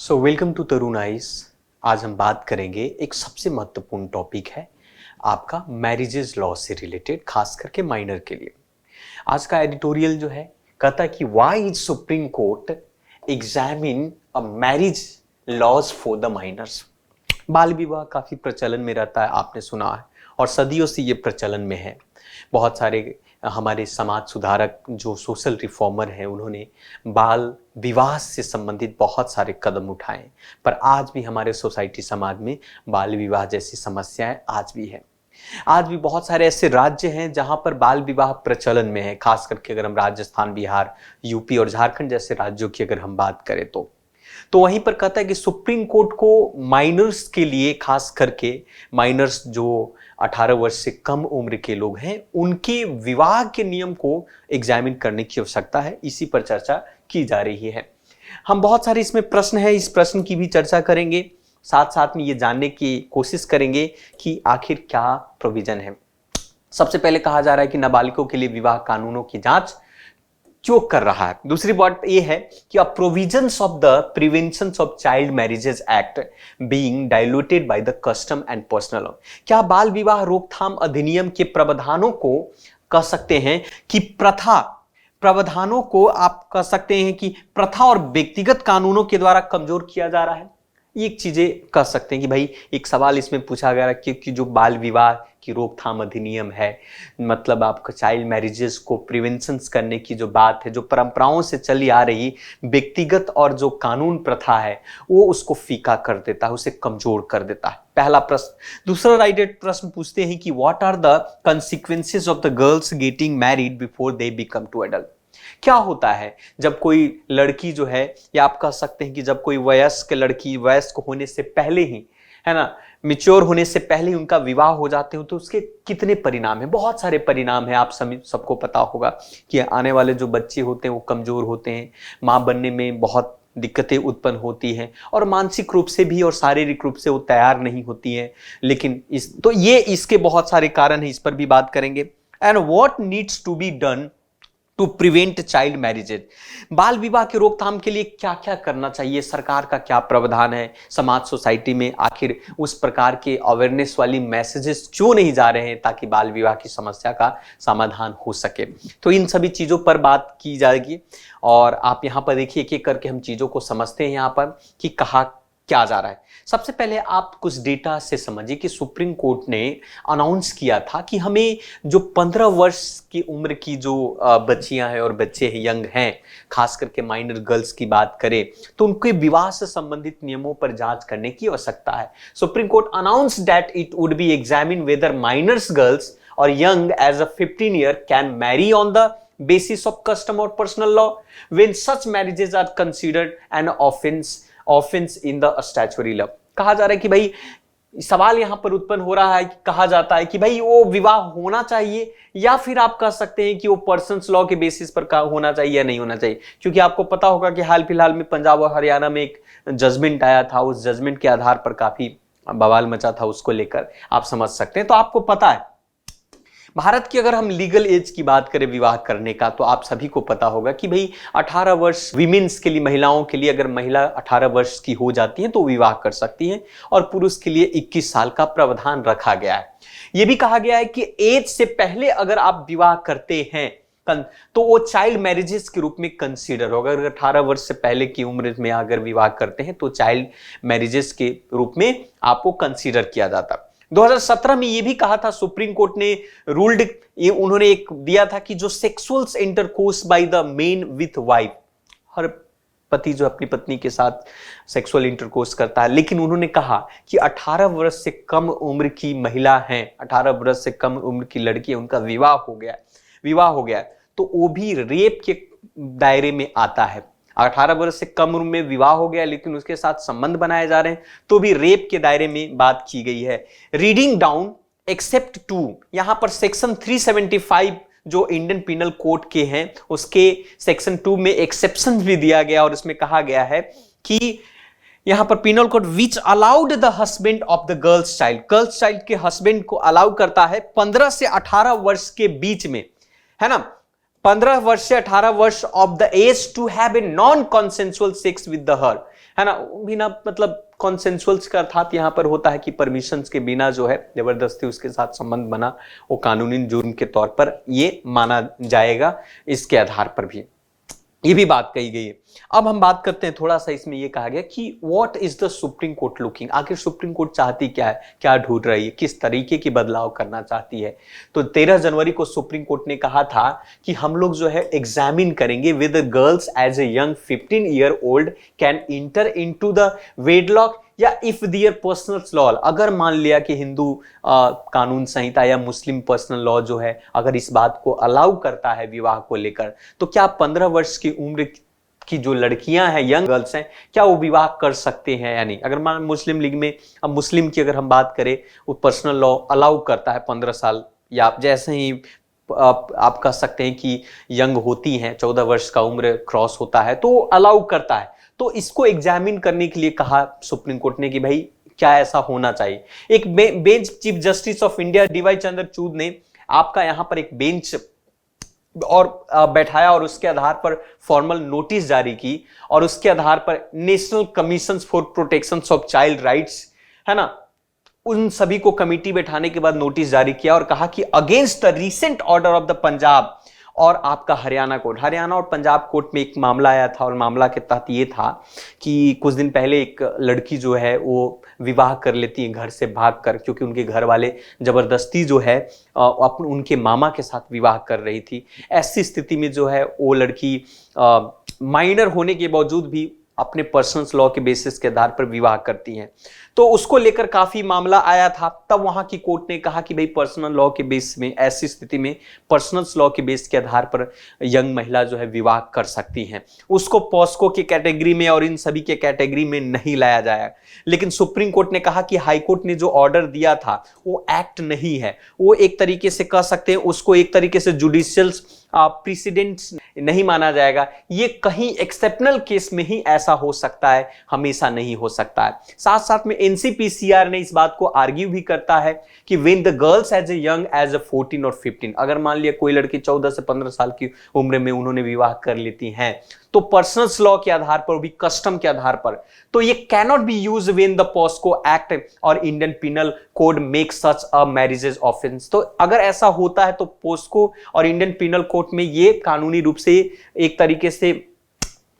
Welcome to Tarun ice. आज हम बात करेंगे, एक सबसे महत्वपूर्ण टॉपिक है आपका मैरिजेज लॉ से रिलेटेड, खास करके माइनर के लिए। आज का एडिटोरियल जो है कहता है कि why is Supreme Court examine a marriage laws for the minors. बाल विवाह काफी प्रचलन में रहता है, आपने सुना है, और सदियों से ये प्रचलन में है। बहुत सारे हमारे समाज सुधारक जो सोशल रिफॉर्मर हैं, उन्होंने बाल विवाह से संबंधित बहुत सारे कदम उठाए, पर आज भी हमारे सोसाइटी समाज में बाल विवाह जैसी समस्याएं आज भी है। आज भी बहुत सारे ऐसे राज्य हैं जहां पर बाल विवाह प्रचलन में है, खास करके अगर हम राजस्थान, बिहार, यूपी और झारखंड जैसे राज्यों की अगर हम बात करें तो वहीं पर कहता है कि सुप्रीम कोर्ट को माइनर्स के लिए, खास करके माइनर्स जो 18 वर्ष से कम उम्र के लोग हैं, उनके विवाह के नियम को एग्जामिन करने की आवश्यकता है। इसी पर चर्चा की जा रही है। हम बहुत सारे इसमें प्रश्न है, इस प्रश्न की भी चर्चा करेंगे, साथ साथ में ये जानने की कोशिश करेंगे कि आखिर क्या प्रोविजन है। सबसे पहले कहा जा रहा है कि नाबालिगों के लिए विवाह कानूनों की जांच क्यों कर रहा है। दूसरी बात यह है कि provisions of the prevention of child marriages act being diluted by the custom and personal law. क्या बाल विवाह रोकथाम अधिनियम के प्रावधानों को कह सकते हैं कि प्रावधानों को आप कह सकते हैं कि प्रथा और व्यक्तिगत कानूनों के द्वारा कमजोर किया जा रहा है। ये चीजें कह सकते हैं कि भाई, एक सवाल इसमें पूछा गया कि जो बाल विवाह की रोकथाम अधिनियम है, मतलब आपका चाइल्ड मैरिजेस को प्रिवेंशन करने की जो बात है, जो परंपराओं से चली आ रही व्यक्तिगत और जो कानून प्रथा है, वो उसको फीका कर देता है, उसे कमजोर कर देता है। पहला प्रश्न। दूसरा राइटेड प्रश्न पूछते हैं कि what are the consequences of the girls getting married before they become to adult. क्या होता है जब कोई लड़की जो है, या आप कह सकते हैं कि जब कोई वयस्क लड़की वयस्क होने से पहले ही, है ना, मैच्योर होने से पहले ही उनका विवाह हो जाते हो, तो उसके कितने परिणाम हैं। बहुत सारे परिणाम हैं। आप सबको पता होगा कि आने वाले जो बच्चे होते हैं वो कमजोर होते हैं, मां बनने में बहुत दिक्कतें उत्पन्न होती हैं, और मानसिक रूप से भी और शारीरिक रूप से वो तैयार नहीं होती हैं। लेकिन ये इसके बहुत सारे कारण हैं, इस पर भी बात करेंगे। And what needs to be done to prevent child marriages. बाल विवाह की रोकथाम के लिए क्या क्या करना चाहिए, सरकार का क्या प्रावधान है, समाज सोसाइटी में आखिर उस प्रकार के अवेयरनेस वाली मैसेजेस क्यों नहीं जा रहे हैं ताकि बाल विवाह की समस्या का समाधान हो सके। तो इन सभी चीजों पर बात की जाएगी, और आप यहां पर देखिए एक एक करके हम चीजों को समझते हैं यहां पर कि कहा क्या जा रहा है। सबसे पहले आप कुछ डेटा से समझिए कि सुप्रीम कोर्ट ने अनाउंस किया था कि हमें जो 15 वर्ष की उम्र की जो बच्चियां हैं और बच्चे यंग हैं, खास करके माइनर गर्ल्स की बात करें, तो उनके विवाह से संबंधित नियमों पर जांच करने की आवश्यकता है। Supreme court announce that it would be examine whether minors girls और young age a 15 year can marry on the basis of custom or personal law when such marriages are considered an offense in the statutory law। कहा जा रहा है कि भाई, सवाल यहां पर उत्पन्न हो रहा है कि कहा जाता है कि भाई वो विवाह होना चाहिए, या फिर आप कह सकते हैं कि वो पर्सन्स लॉ के बेसिस पर होना चाहिए या नहीं होना चाहिए। क्योंकि आपको पता होगा कि हाल फिलहाल में पंजाब और हरियाणा में एक जजमेंट आया था, उस जजमेंट के आधार पर काफी बवाल मचा था, उसको लेकर आप समझ सकते हैं। तो आपको पता है, भारत की अगर हम लीगल एज की बात करें विवाह करने का, तो आप सभी को पता होगा कि भाई 18 वर्ष विमेन्स के लिए, महिलाओं के लिए, अगर महिला 18 वर्ष की हो जाती है तो विवाह कर सकती है, और पुरुष के लिए 21 साल का प्रावधान रखा गया है। यह भी कहा गया है कि एज से पहले अगर आप विवाह करते हैं तो वो चाइल्ड मैरिजेस के रूप में कंसीडर होगा। अगर 18 वर्ष से पहले की उम्र में अगर विवाह करते हैं तो चाइल्ड मैरिजेस के रूप में आपको कंसीडर किया जाता। 2017 में यह भी कहा था, सुप्रीम कोर्ट ने रूल्ड, ये उन्होंने एक दिया था कि जो sexual intercourse by the men with wife, हर पति जो अपनी पत्नी के साथ सेक्सुअल इंटरकोर्स करता है, लेकिन उन्होंने कहा कि 18 वर्ष से कम उम्र की महिला हैं, 18 वर्ष से कम उम्र की लड़की है, उनका विवाह हो गया तो वो भी रेप के दायरे में आता है। 18 वर्ष से कम उम्र में विवाह हो गया लेकिन उसके साथ संबंध बनाए जा रहे हैं, तो भी रेप के दायरे में बात की गई है। रीडिंग डाउन एक्सेप्ट 2, यहां पर सेक्शन 375 जो इंडियन पिनल कोड के हैं, उसके सेक्शन 2 में एक्सेप्शन भी दिया गया, और इसमें कहा गया है कि यहां पर penal code which allowed the husband of the girls child के हस्बैंड को अलाउ करता है 15 से 18 वर्ष के बीच में, है ना, 15 वर्ष से 18 वर्ष of the age to have a non consensual sex with the her, है ना, बिना मतलब कॉन्सेंसुअल का अर्थात यहां पर होता है कि परमिशन के बिना जो है जबरदस्ती उसके साथ संबंध बना, वो कानूनी जुर्म के तौर पर ये माना जाएगा, इसके आधार पर भी ये भी बात कही गई है। अब हम बात करते हैं थोड़ा सा, इसमें ये कहा गया कि what is the supreme court looking, आखिर सुप्रीम कोर्ट चाहती क्या है, क्या ढूंढ रही है, किस तरीके की बदलाव करना चाहती है। तो 13 जनवरी को सुप्रीम कोर्ट ने कहा था कि हम लोग जो है एग्जामिन करेंगे with girls as a young 15 year old can enter into the wedlock या इफ दियर पर्सनल लॉ, अगर मान लिया कि हिंदू कानून संहिता या मुस्लिम पर्सनल लॉ जो है अगर इस बात को अलाउ करता है विवाह को लेकर, तो क्या 15 वर्ष की उम्र की जो लड़कियां हैं, यंग गर्ल्स हैं, क्या वो विवाह कर सकते हैं या नहीं। अगर मान मुस्लिम लीग में, अब मुस्लिम की अगर हम बात करें, वो पर्सनल लॉ अलाउ करता है 15 साल, या जैसे ही आप कह सकते हैं कि यंग होती हैं, 14 वर्ष का उम्र क्रॉस होता है तो अलाउ करता है। तो इसको एग्जामिन करने के लिए कहा सुप्रीम कोर्ट ने कि भाई क्या ऐसा होना चाहिए। एक bench, chief justice of India D Y Chandrachud ने आपका यहां पर एक बेंच और बैठाया और उसके आधार पर फॉर्मल नोटिस जारी की, और उसके आधार पर national commission for protection of child rights, है ना, उन सभी को कमिटी बैठाने के बाद नोटिस जारी किया और कहा कि against the recent order of the Punjab और आपका हरियाणा कोर्ट, हरियाणा और पंजाब कोर्ट में एक मामला आया था, और मामला के तहत ये था कि कुछ दिन पहले एक लड़की जो है वो विवाह कर लेती है घर से भागकर, क्योंकि उनके घर वाले जबरदस्ती जो है उनके मामा के साथ विवाह कर रही थी। ऐसी स्थिति में जो है वो लड़की माइनर होने के बावजूद भी अपने पर्सनल लॉ के बेसिस के आधार पर विवाह करती हैं, तो उसको लेकर काफी मामला आया था। तब वहां की कोर्ट ने कहा कि भाई पर्सनल लॉ के बेस में, ऐसी स्थिति में पर्सनल लॉ के बेस के आधार पर यंग महिला जो है विवाह कर सकती हैं, उसको पॉस्को की कैटेगरी में और इन सभी के कैटेगरी में नहीं लाया जाए। लेकिन सुप्रीम कोर्ट ने कहा कि हाई कोर्ट ने जो ऑर्डर दिया था वो एक्ट नहीं है, वो एक तरीके से कह सकते हैं उसको एक तरीके से जुडिशियल प्रेसिडेंट नहीं माना जाएगा। ये कहीं एक्सेप्शनल केस में ही ऐसा हो सकता है, हमेशा नहीं हो सकता है। साथ साथ में एनसीपीसीआर ने इस बात को आर्ग्यू भी करता है कि when the girls as a young as a 14 और 15, अगर मान लिया कोई लड़की 14 से 15 साल की उम्र में उन्होंने विवाह कर लेती हैं, तो पर्सनल लॉ के आधार पर भी, कस्टम के आधार पर, तो ये cannot be use when the POCSO act और Indian penal code make such a marriages offence. तो अगर ऐसा होता है तो पॉस्को और इंडियन पिनल कोड में ये कानूनी रूप से एक तरीके से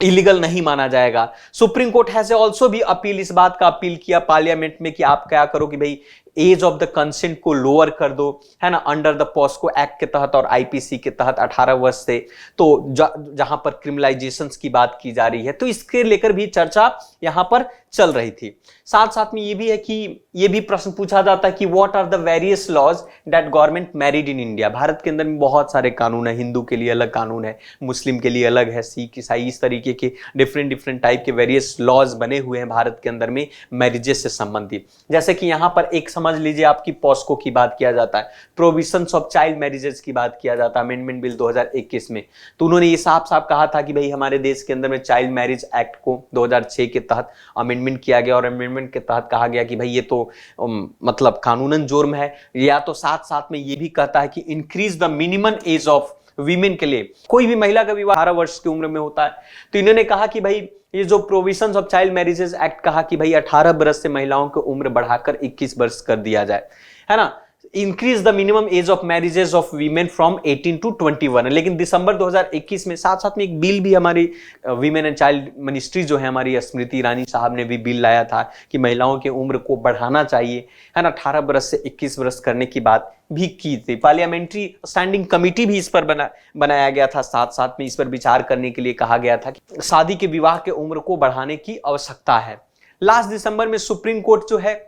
इलीगल नहीं माना जाएगा। सुप्रीम कोर्ट हैज आल्सो भी अपील, इस बात का अपील किया पार्लियामेंट में कि आप क्या करो कि भाई एज ऑफ द कंसेंट को लोअर कर दो, है ना, अंडर द पॉस्को एक्ट के तहत और आईपीसी के तहत 18 वर्ष से, तो जहां पर क्रिमिनलाइजेशन की बात की जा रही है, तो इसके लेकर भी चर्चा यहां पर चल रही थी। साथ साथ में ये भी है कि ये भी प्रश्न पूछा जाता है कि what are the various laws that government married in India. Bharat के अंदर में बहुत सारे कानून है, हिंदू के लिए अलग कानून है, मुस्लिम के लिए अलग है, सिख ईसाई, इस तरीके के डिफरेंट टाइप के वेरियस लॉज बने हुए हैं भारत के अंदर में मैरिजेस से संबंधित। जैसे कि यहां पर एक समझ लीजिए आपकी पॉस्को की बात किया जाता है, प्रोविजंस ऑफ चाइल्ड मैरिजेस की बात किया जाता है अमेंडमेंट बिल 2021 में, तो उन्होंने ये साफ साफ कहा था कि भाई हमारे देश के अंदर में चाइल्ड मैरिज एक्ट को 2006 के तहत अमेंडमेंट किया गया, और अमेंडमेंट के तहत कहा गया कि भाई ये तो मतलब कानूनन जुर्म है। या तो साथ साथ में ये भी कहता है कि increase the minimum age of women के लिए, कोई भी महिला का विवाह 18 वर्ष की उम्र में होता है, तो इन्होंने कहा कि भाई ये जो provisions of child marriages act कहा कि भाई 18 वर्ष से महिलाओं की उम्र बढ़ाकर 21 वर्ष कर दिया जाए, है ना, increase the minimum age of marriages of women from 18 to 21। लेकिन दिसंबर 2021 में साथ साथ में एक बिल भी हमारी वीमेन एंड चाइल्ड मिनिस्ट्री जो है हमारी स्मृति ईरानी साहब ने भी बिल लाया था कि महिलाओं की उम्र को बढ़ाना चाहिए, है ना, 18 वर्ष से 21 वर्ष करने की बात भी की थी। पार्लियामेंट्री स्टैंडिंग कमिटी भी इस पर बनाया गया था। साथ साथ में इस पर विचार करने के लिए कहा गया था कि शादी के विवाह के उम्र को बढ़ाने की आवश्यकता है। लास्ट दिसंबर में सुप्रीम कोर्ट जो है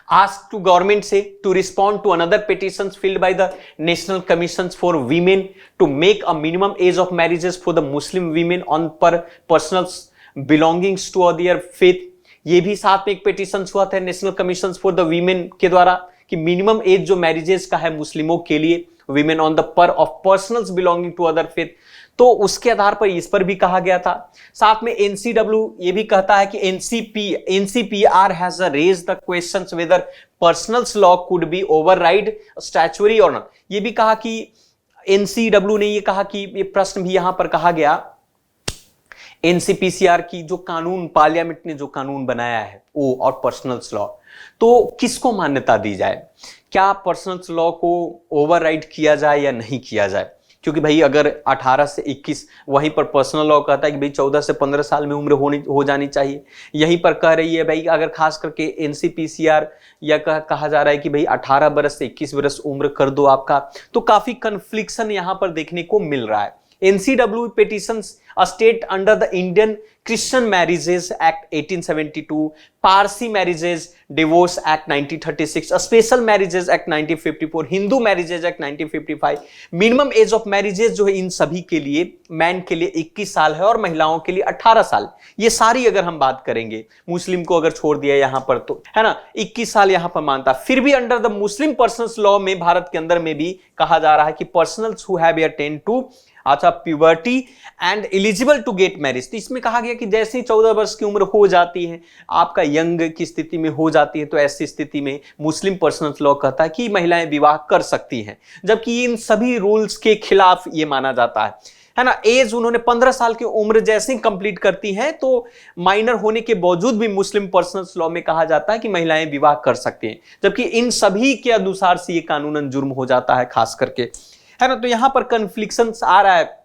asked to government say to respond to another petitions filed by the National Commissions for Women to make a minimum age of marriages for the Muslim women on per personal belongings to their faith। ये भी साथ में एक petition हुआ था national commission for the women के द्वारा कि मिनिमम एज जो मैरिजेस का है मुस्लिमों के लिए, women on the par of personals belonging to other faith, तो उसके आधार पर इस पर भी कहा गया था। साथ में एनसीडब्ल्यू ये भी कहता है कि NCPR has raised the questions whether personal law could be override statutory और नॉट। ये भी कहा कि एनसीडब्ल्यू ने ये कहा कि ये प्रश्न भी यहां पर कहा गया, एनसीपीसीआर की जो कानून, पार्लियामेंट ने जो कानून बनाया है वो और पर्सनल्स लॉ, तो किसको मान्यता दी जाए? क्या पर्सनल्स लॉ को ओवरराइड किया जाए या नहीं किया जाए? क्योंकि भाई अगर 18 से 21, वहीं पर पर्सनल लॉ कहता है कि भाई 14 से 15 साल में उम्र हो जानी चाहिए, यहीं पर कह रही है भाई अगर खास करके एनसीपीसीआर या कहा जा रहा है कि भाई 18 बरस से 21 बरस उम्र कर दो आपका, तो काफी कन्फ्लिक्शन यहां पर देखने को मिल रहा है। NCW petitions a state under the Indian Christian Marriages Act 1872, Parsi Marriages Divorce Act 1936, a Special Marriages Act 1954, Hindu Marriages Act 1955। Minimum age of marriages जो है इन सभी के लिए, मैन के लिए 21 साल है और महिलाओं के लिए 18 साल। ये सारी अगर हम बात करेंगे, मुस्लिम को अगर छोड़ दिया यहां पर तो है ना, 21 साल यहां पर मानता। फिर भी under the Muslim personals law में भारत के अंदर में भी कहा जा रहा है कि personals who have attend to अच्छा puberty and eligible to get marriage. तो इसमें कहा गया कि जैसे ही 14 वर्ष की उम्र हो जाती है, आपका यंग की स्थिति में हो जाती है, तो ऐसी स्थिति में मुस्लिम पर्सनल लॉ कहता है कि महिलाएं विवाह कर सकती हैं, जबकि इन सभी रूल्स के खिलाफ ये माना जाता है ना। एज उन्होंने 15 साल की उम्र जैसे ही कंप्लीट करती हैं तो माइनर होने के बावजूद भी मुस्लिम पर्सनल लॉ में कहा जाता है कि महिलाएं विवाह कर सकती हैं, जबकि इन सभी के अनुसार से ये कानूनन जुर्म हो जाता है खास करके, है ना। तो यहां पर कन्फ्लिक्शन आ रहा है,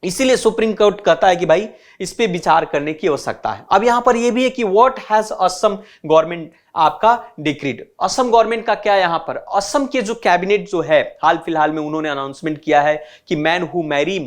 इसीलिए सुप्रीम कोर्ट कहता है कि भाई इस पे विचार करने की आवश्यकता है। अब यहां पर यह भी है कि व्हाट हैज असम गवर्नमेंट आपका डिक्रीड। असम गवर्नमेंट का क्या यहां पर, असम के जो कैबिनेट जो है हाल फिलहाल में उन्होंने अनाउंसमेंट किया है कि man who marry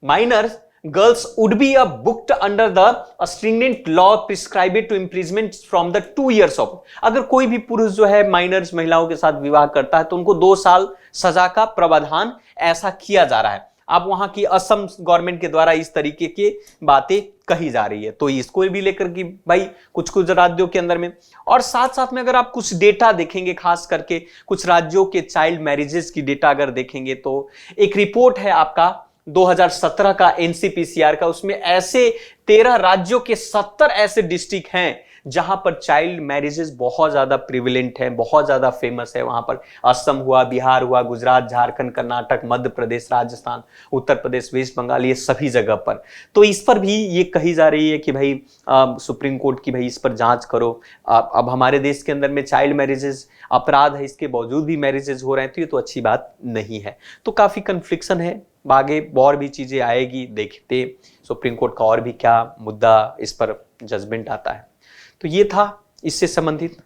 minor girls would be booked under the stringent law prescribed to imprisonment from the 2 years of. अगर कोई भी पुरुष जो है माइनर्स महिलाओं के साथ विवाह करता है तो उनको 2 साल सजा का प्रावधान ऐसा किया जा रहा है। अब वहां की असम गवर्नमेंट के द्वारा इस तरीके की बातें कही जा रही है, तो इसको भी लेकर कि भाई कुछ कुछ राज्यों के अंदर में, और साथ साथ में अगर आप कुछ डेटा देखेंगे, खास करके कुछ राज्यों के चाइल्ड मैरिजेस की डेटा अगर देखेंगे, तो एक रिपोर्ट है आपका 2017 का एनसीपीसीआर का, उसमें ऐसे 13 राज्यों के 70 ऐसे डिस्ट्रिक्ट हैं जहां पर चाइल्ड मैरिजेस बहुत ज्यादा प्रिविलेंट है, बहुत ज्यादा फेमस है। वहां पर असम हुआ, बिहार हुआ, गुजरात, झारखंड, कर्नाटक, मध्य प्रदेश, राजस्थान, उत्तर प्रदेश, वेस्ट बंगाल, ये सभी जगह पर। तो इस पर भी ये कही जा रही है कि भाई सुप्रीम कोर्ट की भाई इस पर जांच करो। अब हमारे देश के अंदर में चाइल्ड मैरिजेस अपराध है, इसके बावजूद भी मैरिजेस हो रहे हैं, तो ये तो अच्छी बात नहीं है। तो काफी कन्फ्लिक्शन है, आगे और भी चीजें आएगी, देखते सुप्रीम कोर्ट का और भी क्या मुद्दा इस पर जजमेंट आता है। तो ये था इससे संबंधित।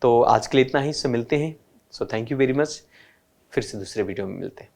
तो आज के लिए इतना ही, से मिलते हैं। So thank you very much, फिर से दूसरे वीडियो में मिलते हैं।